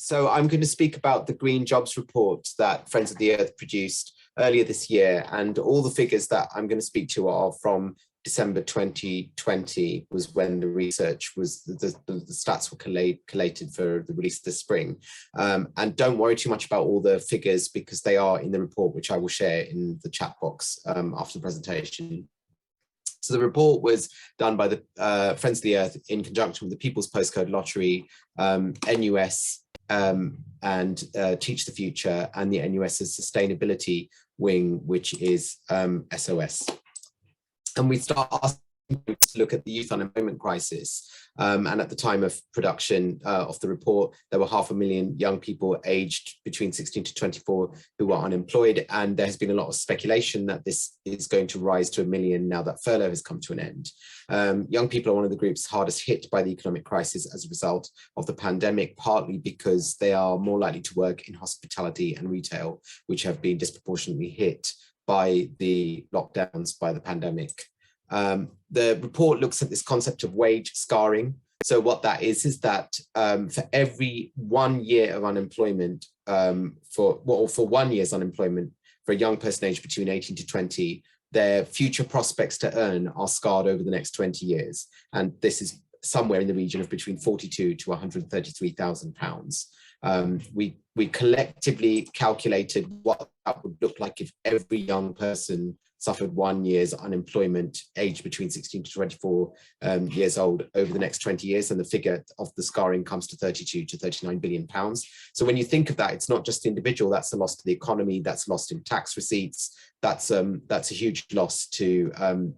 So I'm going to speak about the Green Jobs Report that Friends of the Earth produced earlier this year, and all the figures that I'm going to speak to are from December 2020 was when the research was, the stats were collated for the release this spring. And don't worry too much about all the figures because they are in the report, which I will share in the chat box after the presentation. So the report was done by the Friends of the Earth in conjunction with the People's Postcode Lottery, NUS, and Teach the Future, and the NUS's sustainability wing, which is SOS. And we start asking to look at the youth unemployment crisis. And at the time of production of the report, there were 500,000 young people aged between 16 to 24 who were unemployed. And there has been a lot of speculation that this is going to rise to 1 million now that furlough has come to an end. Young people are one of the groups hardest hit by the economic crisis as a result of the pandemic, partly because they are more likely to work in hospitality and retail, which have been disproportionately hit by the lockdowns, by the pandemic. The report looks at this concept of wage scarring. So what that is that for every 1 year of unemployment, for 1 year's unemployment for a young person aged between 18 to 20, their future prospects to earn are scarred over the next 20 years. And this is somewhere in the region of between 42 to 133,000 pounds. We collectively calculated what that would look like if every young person suffered 1 year's unemployment aged between 16 to 24 years old over the next 20 years. And the figure of the scarring comes to 32 to 39 billion pounds. So when you think of that, it's not just the individual, that's a loss to the economy, that's lost in tax receipts, that's a huge loss to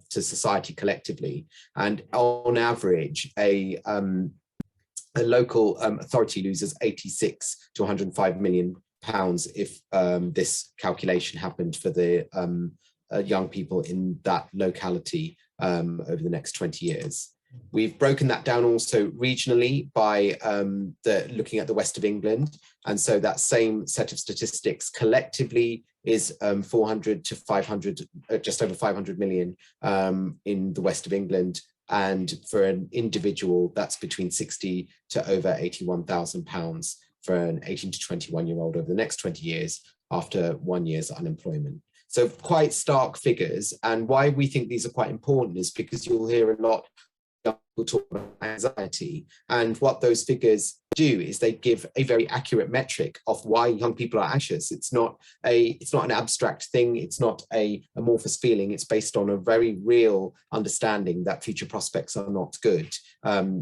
society collectively. And on average, a local authority loses 86 to 105 million pounds if this calculation happened for the young people in that locality over the next 20 years. We've broken that down also regionally by looking at the west of England. And so that same set of statistics collectively is 400 to 500, just over 500 million in the west of England. And for an individual, that's between 60 to over 81,000 pounds for an 18 to 21-year-old over the next 20 years after 1 year's unemployment. So quite stark figures. And why we think these are quite important is because you'll hear a lot of people talk about anxiety. And what those figures do is they give a very accurate metric of why young people are anxious. It's not an abstract thing. It's not a amorphous feeling. It's based on a very real understanding that future prospects are not good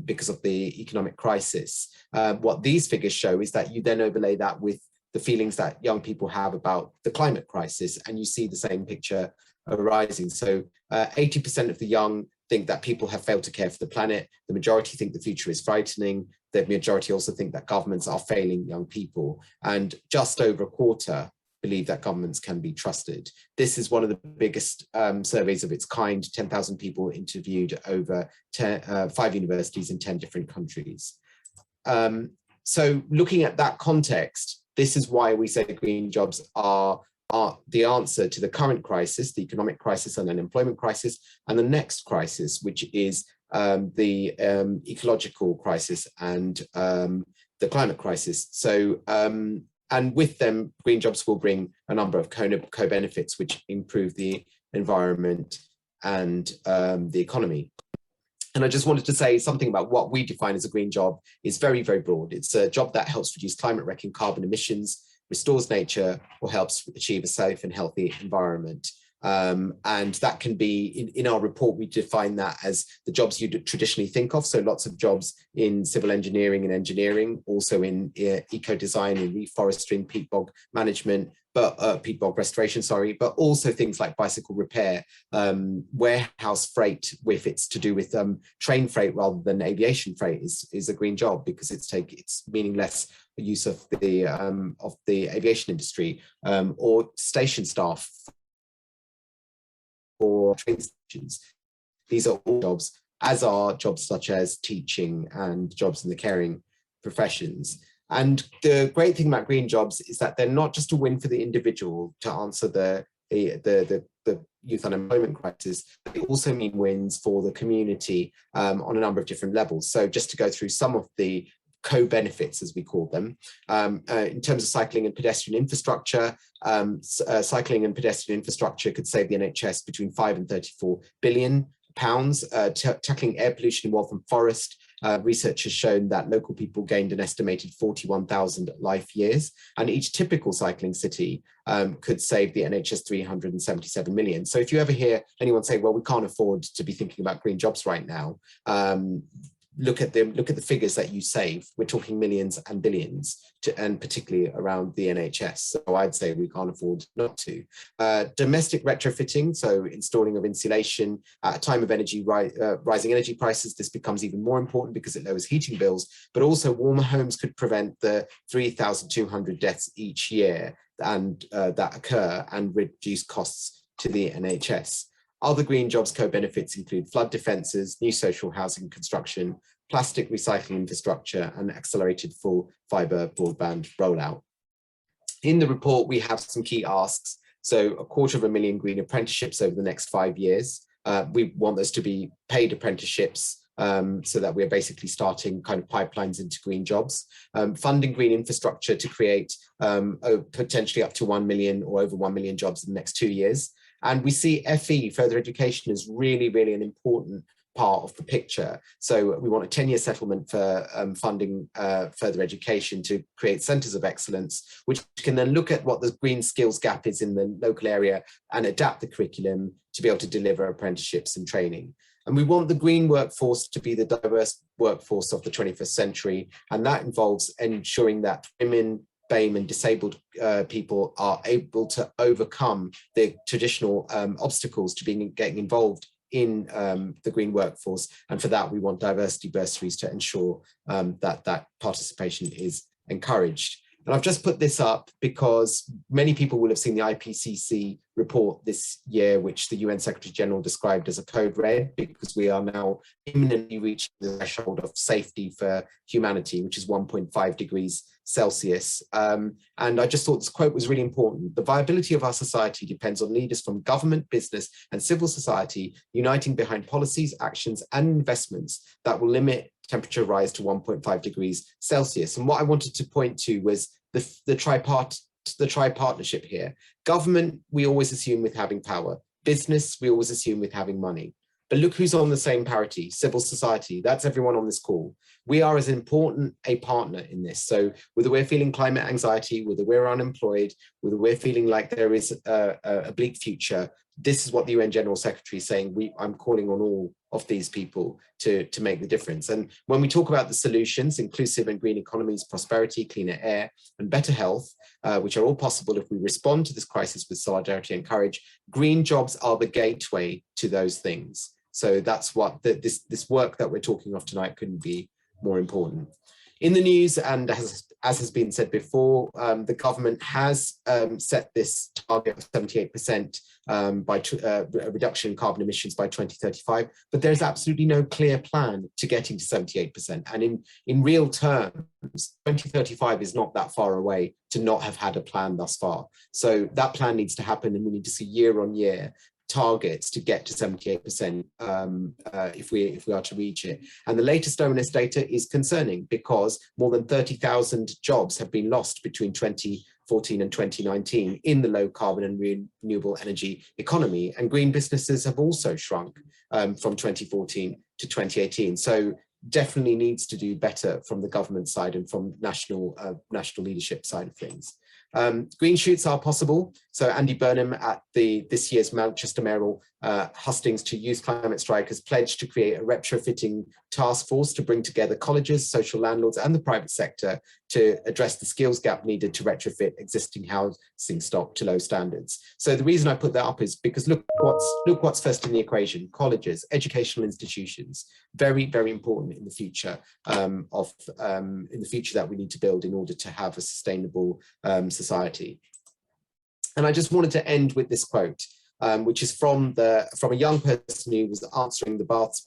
because of the economic crisis. What these figures show is that you then overlay that with the feelings that young people have about the climate crisis, and you see the same picture arising. So 80% of the young think that people have failed to care for the planet. The majority think the future is frightening. The majority also think that governments are failing young people. And just over a quarter believe that governments can be trusted. This is one of the biggest surveys of its kind, 10,000 people interviewed over 5 universities in 10 different countries. So looking at that context, this is why we say green jobs are the answer to the current crisis, the economic crisis and unemployment crisis, and the next crisis, which is the ecological crisis and the climate crisis. So, and with them, green jobs will bring a number of co-benefits which improve the environment and the economy. And I just wanted to say something about what we define as a green job is very, very broad. It's a job that helps reduce climate-wrecking carbon emissions, restores nature, or helps achieve a safe and healthy environment. And that can be, in our report, we define that as the jobs you traditionally think of. So lots of jobs in civil engineering and engineering, also in eco-design and reforesting, peat bog management, but peat bog restoration, sorry, but also things like bicycle repair, warehouse freight, if it's to do with train freight rather than aviation freight, is a green job because it's meaningless use of the aviation industry, or station staff or train stations. These are all jobs, as are jobs such as teaching and jobs in the caring professions. And the great thing about green jobs is that they're not just a win for the individual to answer the youth unemployment crisis, they also mean wins for the community on a number of different levels. So just to go through some of the co-benefits, as we call them. In terms of cycling and pedestrian infrastructure, cycling and pedestrian infrastructure could save the NHS between 5 and 34 billion pounds. Tackling air pollution in Waltham Forest, research has shown that local people gained an estimated 41,000 life years, and each typical cycling city could save the NHS 377 million. So if you ever hear anyone say, well, we can't afford to be thinking about green jobs right now, look at the figures that you save. We're talking millions and billions, and particularly around the NHS. So I'd say we can't afford not to. Domestic retrofitting, so installing of insulation at a time of rising energy prices, this becomes even more important because it lowers heating bills, but also warmer homes could prevent the 3,200 deaths each year and that occur, and reduce costs to the NHS. Other green jobs co-benefits include flood defences, new social housing construction, plastic recycling infrastructure, and accelerated full fibre broadband rollout. In the report, we have some key asks. So 250,000 green apprenticeships over the next 5 years. We want those to be paid apprenticeships, so that we're basically starting kind of pipelines into green jobs. Funding green infrastructure to create potentially up to 1 million or over 1 million jobs in the next 2 years. And we see FE, further education, is really, really an important part of the picture. So we want a 10-year settlement for funding further education to create centres of excellence, which can then look at what the green skills gap is in the local area and adapt the curriculum to be able to deliver apprenticeships and training. And we want the green workforce to be the diverse workforce of the 21st century. And that involves ensuring that women, BAME and disabled people are able to overcome the traditional obstacles to getting involved in the green workforce. And for that, we want diversity bursaries to ensure that participation is encouraged. And I've just put this up because many people will have seen the IPCC report this year, which the UN Secretary General described as a code red, because we are now imminently reaching the threshold of safety for humanity, which is 1.5 degrees Celsius. And I just thought this quote was really important. The viability of our society depends on leaders from government, business, and civil society uniting behind policies, actions, and investments that will limit temperature rise to 1.5 degrees Celsius. And what I wanted to point to was the tripartnership here. Government, we always assume with having power. Business, we always assume with having money. But look who's on the same parity, civil society. That's everyone on this call. We are as important a partner in this. So whether we're feeling climate anxiety, whether we're unemployed, whether we're feeling like there is a bleak future, this is what the UN General Secretary is saying. I'm calling on all of these people to make the difference. And when we talk about the solutions, inclusive and green economies, prosperity, cleaner air, and better health, which are all possible if we respond to this crisis with solidarity and courage, green jobs are the gateway to those things. So that's what this work that we're talking of tonight couldn't be more important. In the news, and as has been said before, the government has set this target of 78% reduction in carbon emissions by 2035, but there's absolutely no clear plan to getting to 78%. And in real terms, 2035 is not that far away to not have had a plan thus far. So that plan needs to happen, and we need to see year on year targets to get to 78% if we are to reach it. And the latest ONS data is concerning because more than 30,000 jobs have been lost between 2014 and 2019 in the low carbon and renewable energy economy. And green businesses have also shrunk from 2014 to 2018. So definitely needs to do better from the government side and from national leadership side of things. Green shoots are possible. So Andy Burnham at this year's Manchester mayoral hustings to youth climate strike has pledged to create a retrofitting task force to bring together colleges, social landlords and the private sector to address the skills gap needed to retrofit existing housing stock to low standards. So the reason I put that up is because look what's first in the equation: colleges, educational institutions, very, very important in the future that we need to build in order to have a sustainable society. And I just wanted to end with this quote, which is from a young person who was answering the Bath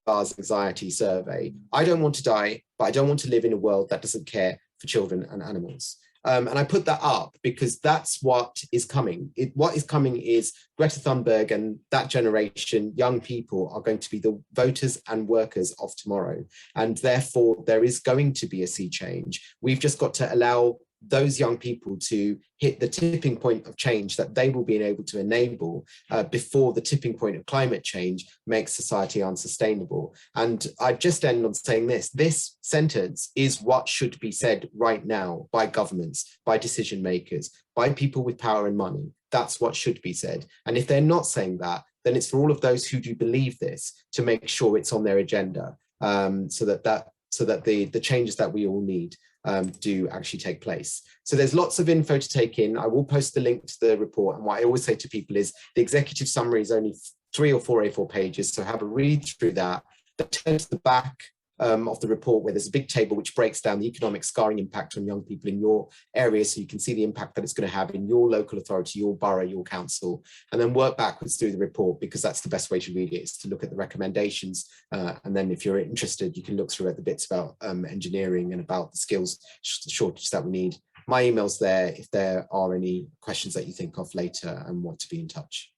Bar's anxiety survey. I don't want to die, but I don't want to live in a world that doesn't care for children and animals. And I put that up because that's what is coming. What is coming is Greta Thunberg and that generation, young people, are going to be the voters and workers of tomorrow. And therefore, there is going to be a sea change. We've just got to allow those young people to hit the tipping point of change that they will be able to enable before the tipping point of climate change makes society unsustainable. And I just end on saying this sentence is what should be said right now by governments, by decision makers, by people with power and money. That's what should be said. And if they're not saying that, then it's for all of those who do believe this to make sure it's on their agenda, so that the changes that we all need do actually take place. So there's lots of info to take in. I will post the link to the report. And what I always say to people is the executive summary is only 3 or 4 A4 pages. So have a read through that. Then turn to the back of the report where there's a big table which breaks down the economic scarring impact on young people in your area, so you can see the impact that it's going to have in your local authority, your borough, your council, and then work backwards through the report, because that's the best way to read it, is to look at the recommendations, and then if you're interested you can look through at the bits about engineering and about the skills shortage that we need. My email's there if there are any questions that you think of later and want to be in touch.